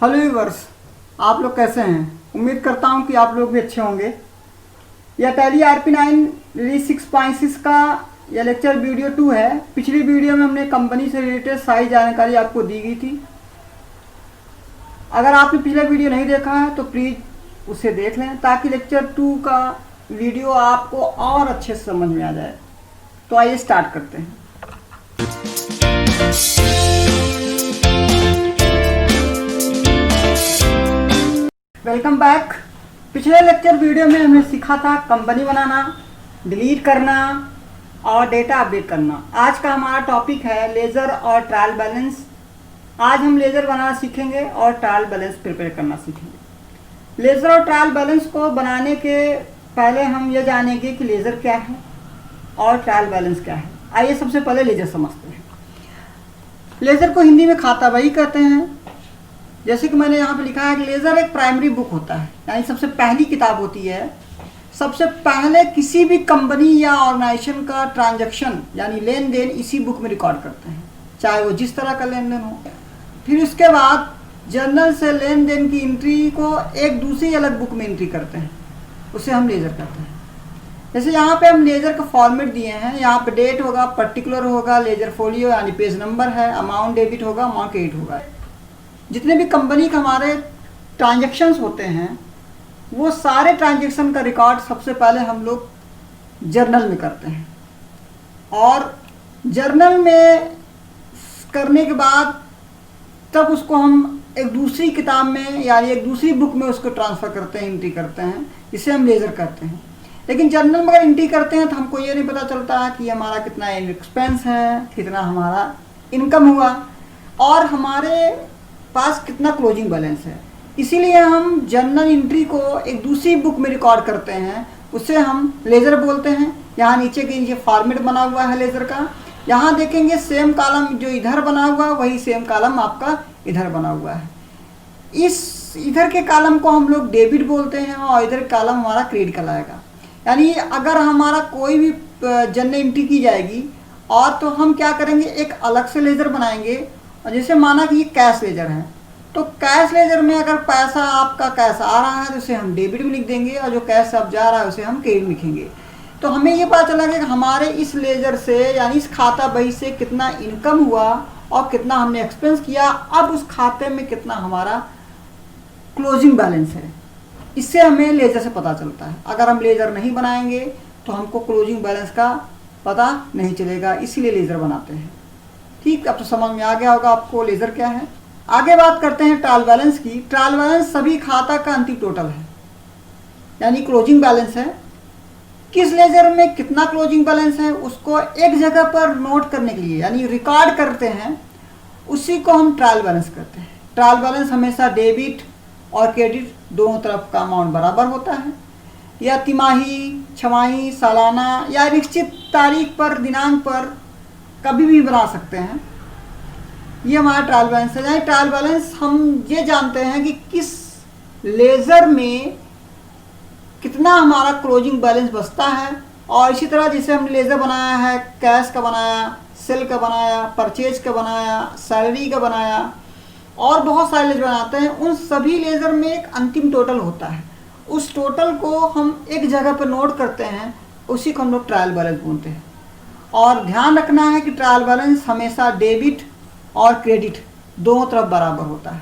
Hello viewers, आप लोग कैसे हैं। उम्मीद करता हूं कि आप लोग भी अच्छे होंगे। यह टैली RP9 रिलीज 6.6 का यह लेक्चर वीडियो 2 है। पिछली वीडियो में हमने कंपनी से रिलेटेड सारी जानकारी आपको दी गई थी। अगर आपने पिछला वीडियो नहीं देखा है तो प्लीज़ उसे देख लें ताकि लेक्चर 2 का वीडियो आपको और अच्छे से समझ में आ जाए। तो आइए स्टार्ट करते हैं। Welcome back. पिछले लेक्चर वीडियो में हमने सीखा था कंपनी बनाना, डिलीट करना और डेटा अपडेट करना। आज का हमारा टॉपिक है लेज़र और ट्रायल बैलेंस। आज हम लेज़र बनाना सीखेंगे और ट्रायल बैलेंस प्रिपेयर करना सीखेंगे। लेज़र और ट्रायल बैलेंस को बनाने के पहले हम ये जानेंगे कि लेज़र क्या है और ट्रायल बैलेंस क्या है। आइए सबसे पहले लेज़र समझते हैं। लेज़र को हिंदी में खाता बही कहते हैं। जैसे कि मैंने यहाँ पे लिखा है कि लेज़र एक प्राइमरी बुक होता है, यानी सबसे पहली किताब होती है। सबसे पहले किसी भी कंपनी या ऑर्गेनाइजेशन का ट्रांजैक्शन यानी लेन देन इसी बुक में रिकॉर्ड करते हैं, चाहे वो जिस तरह का लेन देन हो। फिर उसके बाद जर्नल से लेन देन की एंट्री को एक दूसरी अलग बुक में एंट्री करते हैं, उसे हम लेज़र कहते हैं। जैसे यहाँ पे हम लेज़र का फॉर्मेट दिए हैं। यहाँ पे डेट होगा, पर्टिकुलर होगा, लेज़र फोलियो यानी पेज नंबर है, अमाउंट डेबिट होगा, अमाउंट क्रेडिट होगा। जितने भी कंपनी के हमारे ट्रांजैक्शंस होते हैं वो सारे ट्रांजैक्शन का रिकॉर्ड सबसे पहले हम लोग जर्नल में करते हैं, और जर्नल में करने के बाद तब उसको हम एक दूसरी किताब में यानी एक दूसरी बुक में उसको ट्रांसफ़र करते हैं, एंट्री करते हैं। इसे हम लेज़र करते हैं। लेकिन जर्नल में अगर एंट्री करते हैं तो हमको ये नहीं पता चलता कि हमारा कितना एक्सपेंस है, कितना हमारा इनकम हुआ और हमारे पास कितना क्लोजिंग बैलेंस है। इसीलिए हम जर्नल एंट्री को एक दूसरी बुक में रिकॉर्ड करते हैं, उसे हम लेज़र बोलते हैं। यहाँ नीचे के नीचे फॉर्मेट बना हुआ है लेज़र का। यहाँ देखेंगे सेम कॉलम जो इधर बना हुआ है वही सेम कॉलम आपका इधर बना हुआ है। इस इधर के कॉलम को हम लोग डेबिट बोलते हैं और इधर कॉलम हमारा क्रेडिट कहलाएगा। यानी अगर हमारा कोई भी जर्नल एंट्री की जाएगी और तो हम क्या करेंगे, एक अलग से लेज़र बनाएंगे। और जैसे माना कि ये कैश लेज़र है तो कैश लेज़र में अगर पैसा आपका कैश आ रहा है तो उसे हम डेबिट में लिख देंगे, और जो कैश अब जा रहा है उसे हम क्रेडिट लिखेंगे। तो हमें ये पता चला कि हमारे इस लेज़र से यानी इस खाता बही से कितना इनकम हुआ और कितना हमने एक्सपेंस किया। अब उस खाते में कितना हमारा क्लोजिंग बैलेंस है, इससे हमें लेज़र से पता चलता है। अगर हम लेज़र नहीं बनाएंगे तो हमको क्लोजिंग बैलेंस का पता नहीं चलेगा, इसीलिए लेज़र बनाते हैं। ठीक, अब तो समझ में आ गया होगा आपको लेज़र क्या है। आगे बात करते हैं ट्रायल बैलेंस की। ट्रायल बैलेंस सभी खाता का अंतिम टोटल है, यानी क्लोजिंग बैलेंस है। किस लेज़र में कितना क्लोजिंग बैलेंस है उसको एक जगह पर नोट करने के लिए यानी रिकॉर्ड करते हैं, उसी को हम ट्रायल बैलेंस कहते हैं। ट्रायल बैलेंस हमेशा डेबिट और क्रेडिट दोनों तरफ का अमाउंट बराबर होता है। या तिमाही, छमाही, सालाना या निश्चित तारीख पर, दिनांक पर कभी भी बना सकते हैं। ये हमारा ट्रायल बैलेंस है। यानी ट्रायल बैलेंस हम ये जानते हैं कि किस लेज़र में कितना हमारा क्लोजिंग बैलेंस बचता है। और इसी तरह जैसे हमने लेज़र बनाया है, कैश का बनाया, सेल का बनाया, परचेज का बनाया, सैलरी का बनाया और बहुत सारे लेज़र बनाते हैं, उन सभी लेज़र में एक अंतिम टोटल होता है। उस टोटल को हम एक जगह पर नोट करते हैं, उसी को हम लोग ट्रायल बैलेंस बोलते हैं। और ध्यान रखना है कि ट्रायल बैलेंस हमेशा डेबिट और क्रेडिट दोनों तरफ बराबर होता है।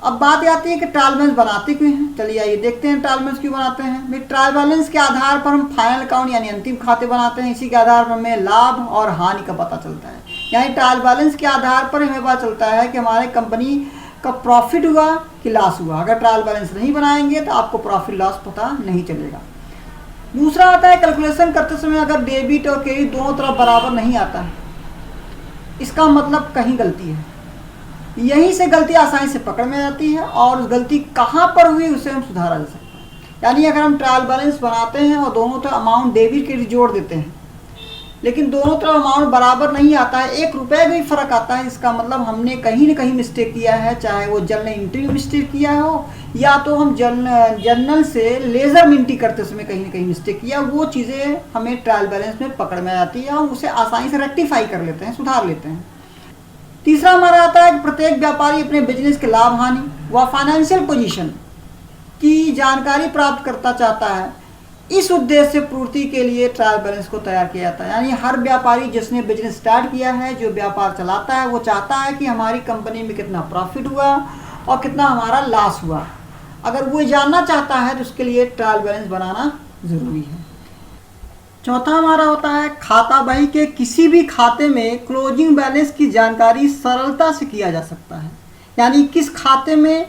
अब बात आती है कि ट्रायल बैलेंस बनाते क्यों हैं। चलिए आइए देखते हैं ट्रायल बैलेंस क्यों बनाते हैं। भाई ट्रायल बैलेंस के आधार पर हम फाइनल अकाउंट यानी अंतिम खाते बनाते हैं। इसी के आधार पर हमें लाभ और हानि का पता चलता है। यानी ट्रायल बैलेंस के आधार पर हमें पता चलता है कि हमारे कंपनी का प्रॉफिट हुआ कि लॉस हुआ। अगर ट्रायल बैलेंस नहीं बनाएंगे तो आपको प्रॉफिट लॉस पता नहीं चलेगा। दूसरा आता है कैलकुलेशन करते समय अगर डेबिट और क्रेडिट दोनों तरफ बराबर नहीं आता है, इसका मतलब कहीं गलती है। यहीं से गलती आसानी से पकड़ में आती है और उस गलती कहाँ पर हुई उसे हम सुधारा जा सकता है। यानी अगर हम ट्रायल बैलेंस बनाते हैं और दोनों तरफ अमाउंट डेबिट क्रेडिट जोड़ देते हैं, लेकिन दोनों तरफ अमाउंट बराबर नहीं आता है, 1 रुपये का भी फर्क आता है, इसका मतलब हमने कहीं ना कहीं मिस्टेक किया है। चाहे वो जर्नल एंट्री में मिस्टेक किया हो या तो हम जर्नल से लेज़र में एंट्री करते समय कहीं ना कहीं मिस्टेक किया, वो चीज़ें हमें ट्रायल बैलेंस में पकड़ में आती है और उसे आसानी से रेक्टिफाई कर लेते हैं, सुधार लेते हैं। तीसरा हमारा आता है कि प्रत्येक व्यापारी अपने बिजनेस के लाभ हानि व फाइनेंशियल पोजीशन की जानकारी प्राप्त करता चाहता है। इस उद्देश्य से पूर्ति के लिए ट्रायल बैलेंस को तैयार किया जाता है। यानी हर व्यापारी जिसने बिजनेस स्टार्ट किया है, जो व्यापार चलाता है, वो चाहता है कि हमारी कंपनी में कितना प्रॉफिट हुआ और कितना हमारा लॉस हुआ। अगर वो जानना चाहता है तो उसके लिए ट्रायल बैलेंस बनाना ज़रूरी है। चौथा हमारा होता है खाता बही के किसी भी खाते में क्लोजिंग बैलेंस की जानकारी सरलता से किया जा सकता है। यानी किस खाते में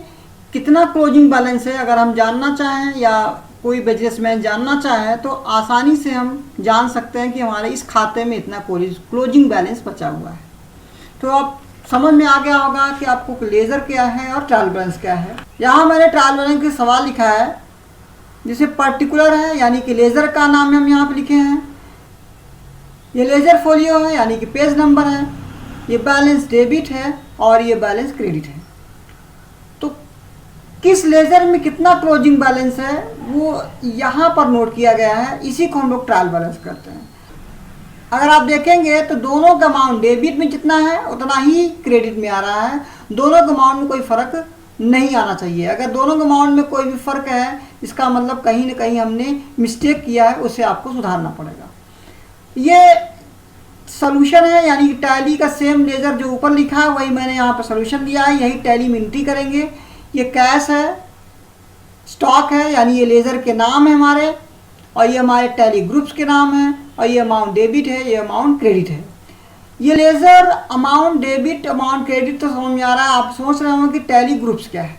कितना क्लोजिंग बैलेंस है, अगर हम जानना चाहें या कोई बिजनेसमैन जानना चाहे तो आसानी से हम जान सकते हैं कि हमारे इस खाते में इतना क्लोजिंग बैलेंस बचा हुआ है। तो अब समझ में आ गया होगा कि आपको लेजर क्या है और ट्रायल बैलेंस क्या है। यहाँ मैंने ट्रायल बैलेंस के सवाल लिखा है जिसे पर्टिकुलर है, यानी कि लेजर का नाम हम यहाँ पे लिखे हैं। ये लेजर फोलियो है, यानी कि पेज नंबर है। ये बैलेंस डेबिट है और ये बैलेंस क्रेडिट है। तो किस लेजर में कितना क्लोजिंग बैलेंस है वो यहाँ पर नोट किया गया है। इसी को हम लोग ट्रायल बैलेंस करते हैं। अगर आप देखेंगे तो दोनों का अमाउंट डेबिट में जितना है उतना ही क्रेडिट में आ रहा है। दोनों के अमाउंट में कोई फ़र्क नहीं आना चाहिए। अगर दोनों के अमाउंट में कोई भी फ़र्क है, इसका मतलब कहीं ना कहीं हमने मिस्टेक किया है, उसे आपको सुधारना पड़ेगा। ये सॉल्यूशन है, यानी कि टैली का सेम लेजर जो ऊपर लिखा है वही मैंने यहाँ पर सॉल्यूशन दिया है। यही टैली में एंट्री करेंगे। ये कैश है, स्टॉक है, यानी ये लेजर के नाम है हमारे, और ये हमारे टैली ग्रुप्स के नाम है, और ये अमाउंट डेबिट है, ये अमाउंट क्रेडिट है। ये ledger amount debit amount credit तो समझ में आ रहा है। आप सोच रहे होंगे कि टैली ग्रुप्स क्या है।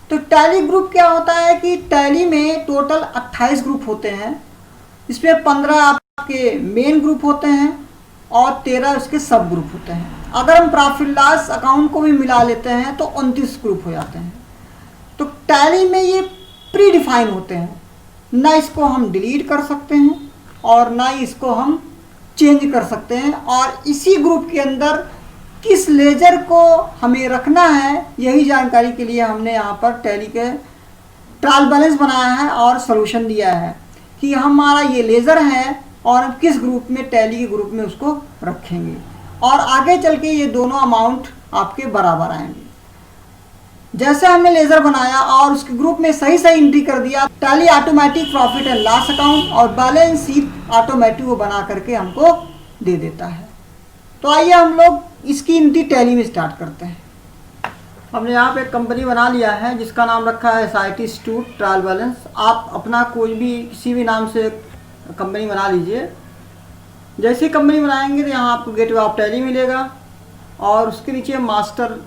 तो टैली ग्रुप क्या होता है कि टैली में टोटल 28 ग्रुप होते हैं। इसमें 15 आपके मेन ग्रुप होते हैं और 13 उसके सब ग्रुप होते हैं। अगर हम प्रॉफिट लॉस अकाउंट को भी मिला लेते हैं तो 29 ग्रुप हो जाते हैं। तो टैली में ये प्री डिफाइन होते हैं, ना इसको हम डिलीट कर सकते हैं और ना इसको हम चेंज कर सकते हैं। और इसी ग्रुप के अंदर किस लेजर को हमें रखना है, यही जानकारी के लिए हमने यहाँ पर टैली के ट्रायल बैलेंस बनाया है और सॉल्यूशन दिया है कि हमारा ये लेजर है और हम किस ग्रुप में, टैली के ग्रुप में उसको रखेंगे। और आगे चल के ये दोनों अमाउंट आपके बराबर आएंगे। जैसे हमने लेजर बनाया और उसके ग्रुप में सही सही एंट्री कर दिया, tally automatic profit and loss account और बैलेंस शीट ऑटोमेटिक वो बना करके हमको दे देता है। तो आइए हम लोग इसकी एंट्री टैली में स्टार्ट करते हैं। हमने यहाँ पे एक कंपनी बना लिया है जिसका नाम रखा है SIT इंस्टीट्यूट ट्रायल बैलेंस। आप अपना कोई भी किसी भी नाम से कंपनी बना लीजिए। जैसे कंपनी बनाएंगे तो यहाँ आपको गेटवे ऑफ टैली मिलेगा और उसके नीचे मास्टर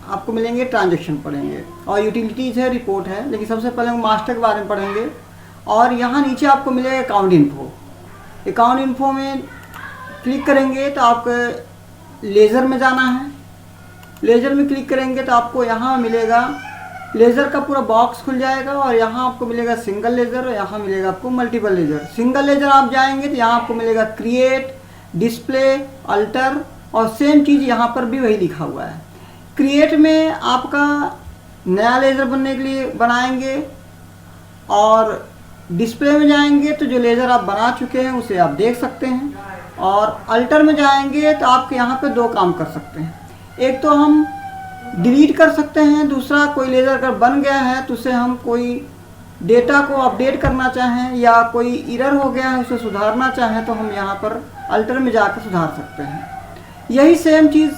आपको मिलेंगे, ट्रांजैक्शन पढ़ेंगे और यूटिलिटीज़ है, रिपोर्ट है। लेकिन सबसे पहले हम मास्टर के बारे में पढ़ेंगे। और यहाँ नीचे आपको मिलेगा अकाउंट इन्फो। अकाउंट इन्फो में क्लिक करेंगे तो आपको लेज़र में जाना है। लेज़र में क्लिक करेंगे तो आपको यहाँ मिलेगा लेज़र का पूरा बॉक्स खुल जाएगा और यहाँ आपको मिलेगा सिंगल लेज़र और यहाँ मिलेगा आपको मल्टीपल लेज़र। सिंगल लेज़र आप जाएंगे तो यहाँ आपको मिलेगा क्रिएट, डिस्प्ले, अल्टर और सेम चीज़ यहाँ पर भी वही लिखा हुआ है। क्रिएट में आपका नया लेज़र बनने के लिए बनाएंगे और डिस्प्ले में जाएंगे तो जो लेज़र आप बना चुके हैं उसे आप देख सकते हैं। और अल्टर में जाएंगे तो आपके यहाँ पे दो काम कर सकते हैं। एक तो हम डिलीट कर सकते हैं, दूसरा कोई लेज़र अगर बन गया है तो उसे हम कोई डेटा को अपडेट करना चाहें या कोई एरर हो गया है उसे सुधारना चाहें तो हम यहाँ पर अल्टर में जाकर सुधार सकते हैं। यही सेम चीज़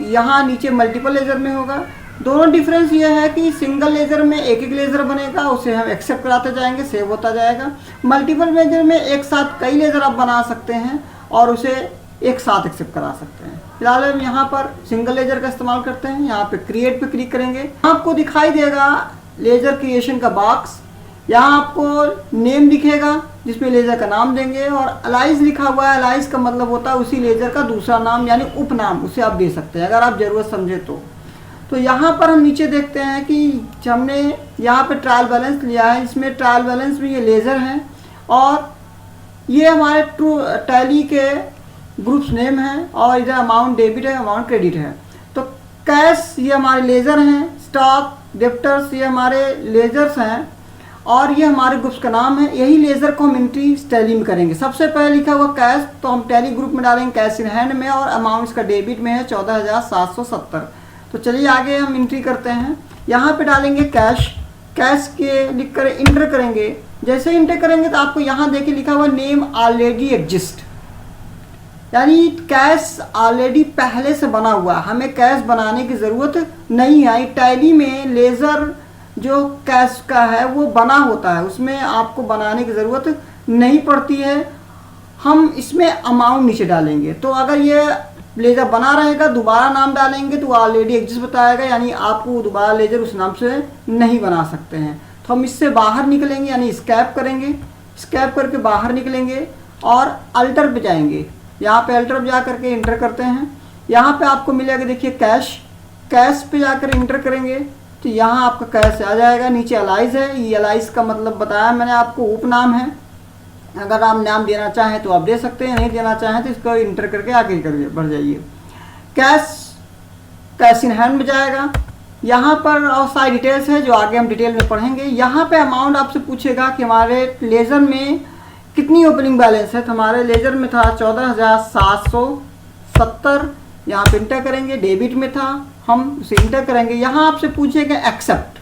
यहाँ नीचे मल्टीपल लेज़र में होगा। दोनों डिफरेंस ये है कि सिंगल लेज़र में एक एक लेज़र बनेगा, उसे हम एक्सेप्ट कराते जाएंगे, सेव होता जाएगा। मल्टीपल लेज़र में एक साथ कई लेज़र आप बना सकते हैं और उसे एक साथ एक्सेप्ट करा सकते हैं। फिलहाल हम यहाँ पर सिंगल लेज़र का इस्तेमाल करते हैं। यहाँ पे क्रिएट पे क्लिक करेंगे, आपको दिखाई देगा लेज़र क्रिएशन का बॉक्स। यहाँ आपको नेम दिखेगा जिसमें लेज़र का नाम देंगे और अलाइज लिखा हुआ है। अलाइज का मतलब होता है उसी लेज़र का दूसरा नाम यानी उपनाम, उसे आप दे सकते हैं अगर आप ज़रूरत समझे तो यहाँ पर हम नीचे देखते हैं कि हमने यहाँ पे ट्रायल बैलेंस लिया है। इसमें ट्रायल बैलेंस में ये लेज़र है और ये हमारे टैली के ग्रुप्स नेम है और इधर अमाउंट डेबिट है, अमाउंट क्रेडिट है। तो कैश ये हमारे लेज़र हैं, स्टॉक, डेप्टर्स ये हमारे लेज़र्स हैं और ये हमारे ग्रुप्स का नाम है। यही लेज़र को हम एंट्री टैली में करेंगे। सबसे पहले लिखा हुआ कैश, तो हम टैली ग्रुप में डालेंगे कैश इन हैंड में, और अमाउंट इसका डेबिट में है 14,770। तो चलिए आगे हम एंट्री करते हैं। यहाँ पे डालेंगे कैश, कैश के लिख कर इंटर करेंगे। जैसे इंटर करेंगे तो आपको यहाँ देखिए लिखा हुआ नेम ऑलरेडी एग्जिस्ट, यानी कैश ऑलरेडी पहले से बना हुआ, हमें कैश बनाने की ज़रूरत नहीं है। टैली में लेज़र जो कैश का है वो बना होता है, उसमें आपको बनाने की ज़रूरत नहीं पड़ती है। हम इसमें अमाउंट नीचे डालेंगे, तो अगर ये लेज़र बना रहेगा दोबारा नाम डालेंगे तो ऑलरेडी एग्जिस्ट बताएगा, यानी आपको दोबारा लेज़र उस नाम से नहीं बना सकते हैं। तो हम इससे बाहर निकलेंगे, यानी स्कैप करेंगे, स्कैप करके बाहर निकलेंगे और अल्टर पे जाएंगे। यहाँ पे अल्टर पे जा करके इंटर करते हैं। यहाँ पे आपको मिलेगा देखिए कैश, कैश पे जाकर इंटर करेंगे तो यहाँ आपका कैश आ जाएगा। नीचे अलाइज है, ये अलाइज का मतलब बताया मैंने आपको, उपनाम है। अगर आप नाम देना चाहें तो आप दे सकते हैं, नहीं देना चाहें तो इसको इंटर करके आगे करिए, बढ़ जाइए। कैश, कैश इन हैंड में जाएगा। यहाँ पर और सारी डिटेल्स है जो आगे हम डिटेल में पढ़ेंगे। यहाँ पे अमाउंट आपसे पूछेगा कि हमारे लेज़र में कितनी ओपनिंग बैलेंस है, तो हमारे लेज़र में था 14,770। यहाँ पे इंटर करेंगे, डेबिट में था, हम उसे इंटर करेंगे। यहाँ आपसे पूछेगा एक्सेप्ट,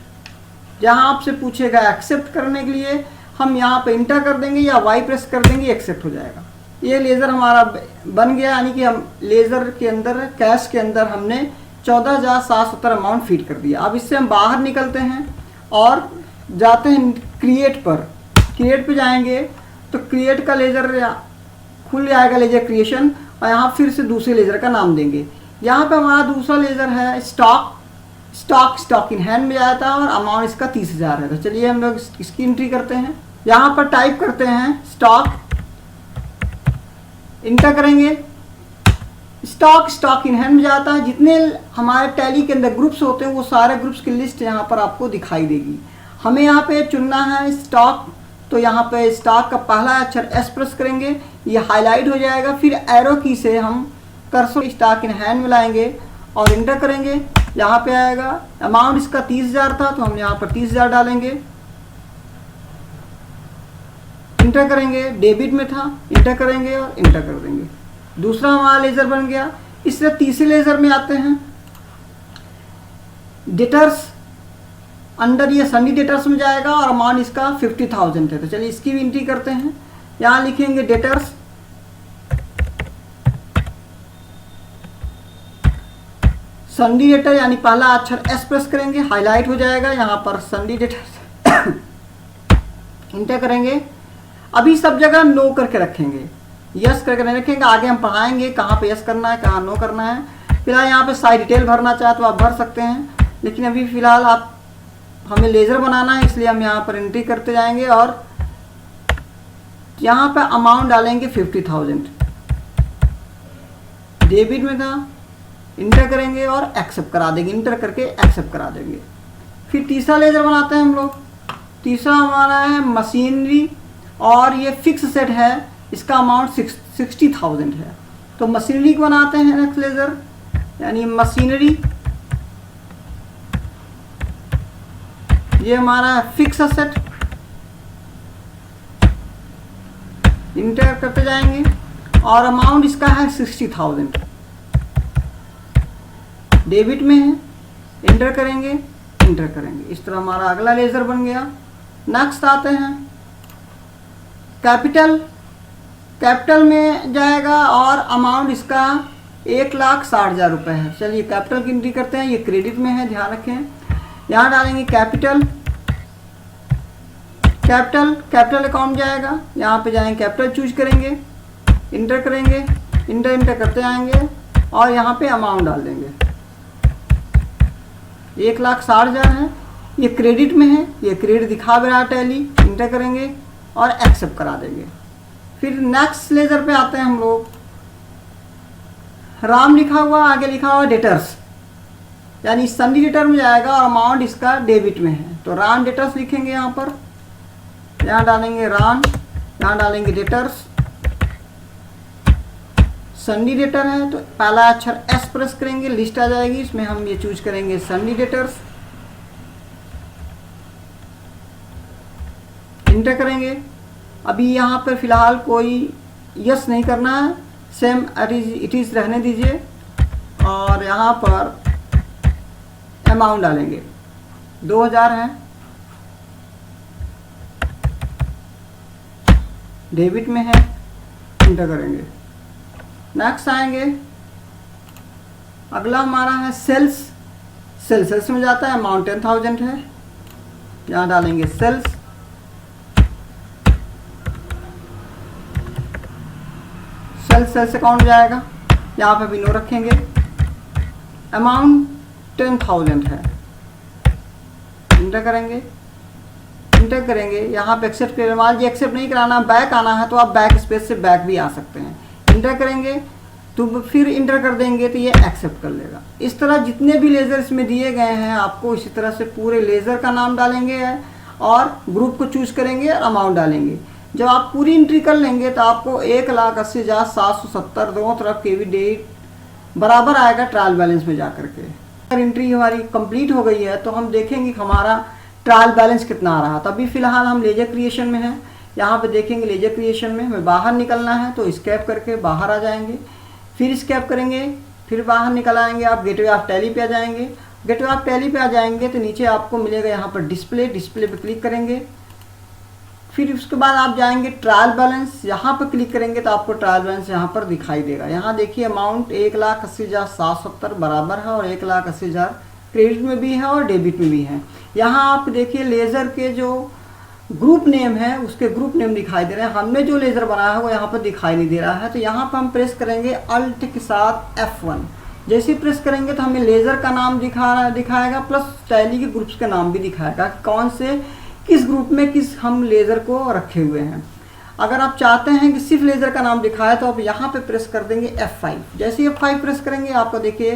जहाँ आपसे पूछेगा एक्सेप्ट करने के लिए हम यहाँ पे इंटर कर देंगे या वाई प्रेस कर देंगे, एक्सेप्ट हो जाएगा। ये लेज़र हमारा बन गया, यानी कि हम लेज़र के अंदर कैश के अंदर हमने 14,770 अमाउंट फीड कर दिया। अब इससे हम बाहर निकलते हैं और जाते हैं क्रिएट पर। क्रिएट पे जाएंगे तो क्रिएट का लेज़र खुल जाएगा, लेज़र क्रिएशन, और यहाँ फिर से दूसरे लेज़र का नाम देंगे। यहाँ पे हमारा दूसरा लेज़र है स्टॉक, स्टॉक इन हैंड में जाता है और अमाउंट इसका 30,000 है। तो चलिए हम लोग इसकी एंट्री करते हैं। यहाँ पर टाइप करते हैं स्टॉक, इंटर करेंगे। स्टॉक इन हैंड में जाता है। जितने हमारे टैली के अंदर ग्रुप्स होते हैं वो सारे ग्रुप्स की लिस्ट यहाँ पर आपको दिखाई देगी। हमें यहाँ पे चुनना है स्टॉक, तो यहाँ पे स्टॉक का पहला अक्षर एस प्रेस करेंगे, ये हाईलाइट हो जाएगा। फिर एरो की से हम कर्सर स्टॉक इन हैंड में लाएंगे और इंटर करेंगे। यहाँ पे आएगा अमाउंट इसका 30,000 था, तो हम यहाँ पर 30,000 डालेंगे, इंटर करेंगे। डेबिट में था, इंटर करेंगे और इंटर कर देंगे। दूसरा हमारा लेज़र बन गया। इससे तीसरे लेज़र में आते हैं, डेटर्स, अंडर ये सन्नी डेटर्स में जाएगा और अमाउंट इसका 50,000 है। तो चलिए इसकी भी एंट्री करते हैं। यहाँ लिखेंगे डेटर्स, सन्नी डेटर, यानी पहला अक्षर एस प्रेस करेंगे, हाईलाइट हो जाएगा। यहाँ पर सन्नी डेटर इंटर करेंगे। अभी सब जगह नो करके रखेंगे, यस करके नहीं रखेंगे। आगे हम पढ़ाएंगे कहाँ पे यस करना है, कहाँ नो करना है। फिलहाल यहाँ पे सारी डिटेल भरना चाहे तो आप भर सकते हैं, लेकिन अभी फिलहाल आप हमें लेज़र बनाना है, इसलिए हम यहाँ पर एंट्री करते जाएंगे और यहाँ पे अमाउंट डालेंगे 50,000। डेबिट में था, इंटर करेंगे और एक्सेप्ट करा देंगे, इंटर करके एक्सेप्ट करा देंगे। फिर तीसरा लेज़र बनाते हैं हम लोग। तीसरा हमारा है मशीनरी, और ये फिक्स सेट है, इसका अमाउंट 60,000 है। तो मशीनरी को बनाते हैं नेक्स्ट लेज़र, यानी मशीनरी, ये हमारा फिक्स सेट, इंटर करते जाएंगे और अमाउंट इसका है 60,000। डेबिट में है, इंटर करेंगे, इंटर करेंगे। इस तरह हमारा अगला लेज़र बन गया। नेक्स्ट आते हैं कैपिटल, कैपिटल में जाएगा और अमाउंट इसका 1,60,000 रुपये है। चलिए कैपिटल की एंट्री करते हैं, ये क्रेडिट में है, ध्यान रखें। यहाँ डालेंगे कैपिटल, कैपिटल अकाउंट जाएगा, यहाँ पे जाएंगे कैपिटल चूज करेंगे, इंटर करेंगे, इंटर करते आएंगे और यहाँ पे अमाउंट डाल देंगे। 1,60,000 है, ये क्रेडिट में है, ये क्रेडिट दिखा भी रहा टैली, इंटर करेंगे और एक्सेप्ट करा देंगे। फिर नेक्स्ट लेज़र पे आते हैं हम लोग। राम लिखा हुआ, आगे लिखा हुआ डेटर्स, यानी सन्नी डेटर में जाएगा और अमाउंट इसका डेबिट में है। तो राम डेटर्स लिखेंगे यहाँ पर, यहाँ डालेंगे राम, यहाँ डालेंगे डेटर्स। सन्नी डेटर है तो पहला अक्षर एस प्रेस करेंगे, लिस्ट आ जाएगी, इसमें हम ये चूज करेंगे सन्नी डेटर्स। इंटर करेंगे। अभी यहाँ पर फ़िलहाल कोई यस नहीं करना है, सेम इट इज़ रहने दीजिए। और यहाँ पर अमाउंट डालेंगे, 2000 है, डेबिट में है, इंटर करेंगे। नेक्स्ट आएंगे, अगला हमारा है सेल्स में जाता है, अमाउंट 10,000 है, यहाँ डालेंगे सेल्स। सेल्स अकाउंट जाएगा, यहाँ पे भी नो रखेंगे, अमाउंट 10,000 है, इंटर करेंगे। यहाँ पे एक्सेप्ट करें, मान लीजिए एक्सेप्ट नहीं कराना, बैक आना है तो आप बैक स्पेस से बैक भी आ सकते हैं। इंटर करेंगे तो फिर इंटर कर देंगे तो ये एक्सेप्ट कर लेगा। इस तरह जितने भी लेज़र इसमें दिए गए हैं आपको इसी तरह से पूरे लेज़र का नाम डालेंगे और ग्रुप को चूज करेंगे और अमाउंट डालेंगे। जब आप पूरी एंट्री कर लेंगे तो आपको 1,80,770 दोनों तरफ के भी डेट बराबर आएगा ट्रायल बैलेंस में जा करके। अगर एंट्री हमारी कंप्लीट हो गई है तो हम देखेंगे कि हमारा ट्रायल बैलेंस कितना आ रहा था। अभी फ़िलहाल हम लेजर क्रिएशन में हैं, यहाँ पे देखेंगे लेजर क्रिएशन में हमें बाहर निकलना है तो स्केप करके बाहर आ जाएंगे, फिर स्केप करेंगे, फिर बाहर निकल आएंगे। आप गेटवे ऑफ टैली पे आ जाएंगे। गेटवे ऑफ टैली पे आ जाएंगे तो नीचे आपको मिलेगा यहाँ पर डिस्प्ले पे क्लिक करेंगे। फिर उसके बाद आप जाएंगे ट्रायल बैलेंस, यहाँ पर क्लिक करेंगे तो आपको ट्रायल बैलेंस यहाँ पर दिखाई देगा। यहाँ देखिए अमाउंट 1,80,770 बराबर है और 1,80,000 क्रेडिट में भी है और डेबिट में भी है। यहाँ आप देखिए लेज़र के जो ग्रुप नेम है उसके ग्रुप नेम दिखाई दे रहे हैं। हमने जो लेज़र बनाया है वो यहाँ पर दिखाई नहीं दे रहा है, तो यहाँ पर हम प्रेस करेंगे अल्ट के साथ F1। जैसे ही प्रेस करेंगे तो हमें लेज़र का नाम दिखाएगा प्लस टैली के ग्रुप्स का नाम भी दिखाएगा, कौन से किस ग्रुप में किस हम लेज़र को रखे हुए हैं। अगर आप चाहते हैं कि सिर्फ लेज़र का नाम दिखाए तो आप यहाँ पे प्रेस कर देंगे F5। जैसे ही F5 प्रेस करेंगे आपको देखिए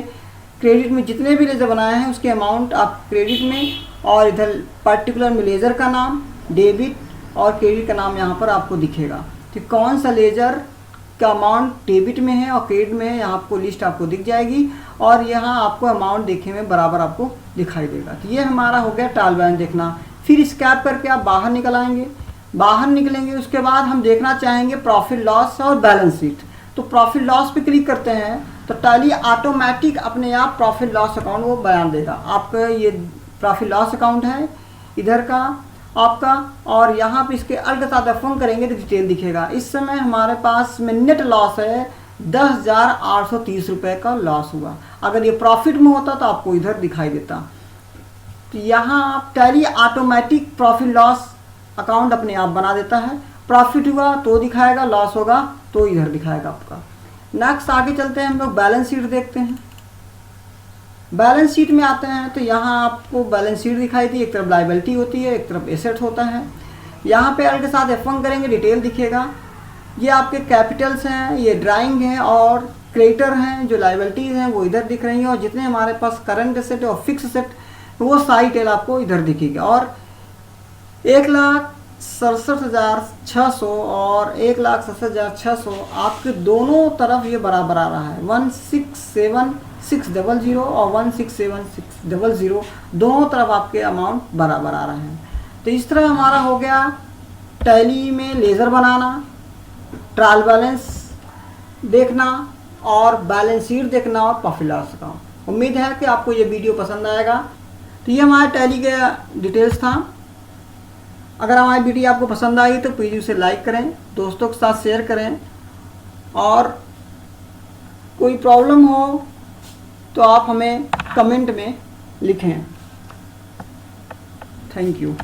क्रेडिट में जितने भी लेज़र बनाए हैं उसके अमाउंट आप क्रेडिट में और इधर पर्टिकुलर में लेज़र का नाम, डेबिट और क्रेडिट का नाम यहाँ पर आपको दिखेगा। तो कौन सा लेज़र का अमाउंट डेबिट में है और क्रेडिट में है यहाँ आपको लिस्ट आपको दिख जाएगी और यहाँ आपको अमाउंट देखने में बराबर आपको दिखाई देगा। तो ये हमारा हो गया ट्रायल बैलेंस देखना। फिर स्कैप करके आप बाहर निकल आएंगे। बाहर निकलेंगे उसके बाद हम देखना चाहेंगे प्रॉफिट लॉस और बैलेंस शीट। तो प्रॉफिट लॉस पे क्लिक करते हैं तो टैली ऑटोमेटिक अपने आप प्रॉफिट लॉस अकाउंट वो बयान देगा। आपका ये प्रॉफिट लॉस अकाउंट है इधर का आपका, और यहाँ पे इसके अल्ट साथ F1 करेंगे तो डिटेल दिखेगा। इस समय हमारे पास में नेट लॉस है 10,830 रुपये का लॉस हुआ। अगर ये प्रॉफिट में होता तो आपको इधर दिखाई देता। तो यहाँ आप tally automatic profit loss account अपने आप बना देता है। प्रॉफिट हुआ तो दिखाएगा, लॉस होगा तो इधर दिखाएगा आपका। नेक्स्ट आगे चलते हैं, हम लोग बैलेंस शीट देखते हैं। बैलेंस शीट में आते हैं तो यहाँ आपको बैलेंस शीट दिखाई दी, एक तरफ लायबिलिटी होती है एक तरफ एसेट होता है। यहाँ पे अल्ट के साथ F1 करेंगे डिटेल दिखेगा। ये आपके कैपिटल्स हैं, ये ड्राइंग है और क्रेडिटर हैं, जो लायबिलिटीज़ हैं वो इधर दिख रही हैं और जितने हमारे पास करंट एसेट और फिक्स एसेट वो सारी डिटेल आपको इधर दिखेगा। और 1,67,600 और 1,67,600 आपके दोनों तरफ ये बराबर आ रहा है। 1,67,600 और 1,67,600 दोनों तरफ आपके अमाउंट बराबर आ रहे हैं। तो इस तरह हमारा हो गया टैली में लेज़र बनाना, ट्रायल बैलेंस देखना और बैलेंस शीट देखना और प्रॉफिट लॉस का। उम्मीद है कि आपको ये वीडियो पसंद आएगा। तो ये हमारे टैली का डिटेल्स था। अगर हमारी वीडियो आपको पसंद आई तो प्लीज़ उसे लाइक करें, दोस्तों के साथ शेयर करें और कोई प्रॉब्लम हो तो आप हमें कमेंट में लिखें। Thank you.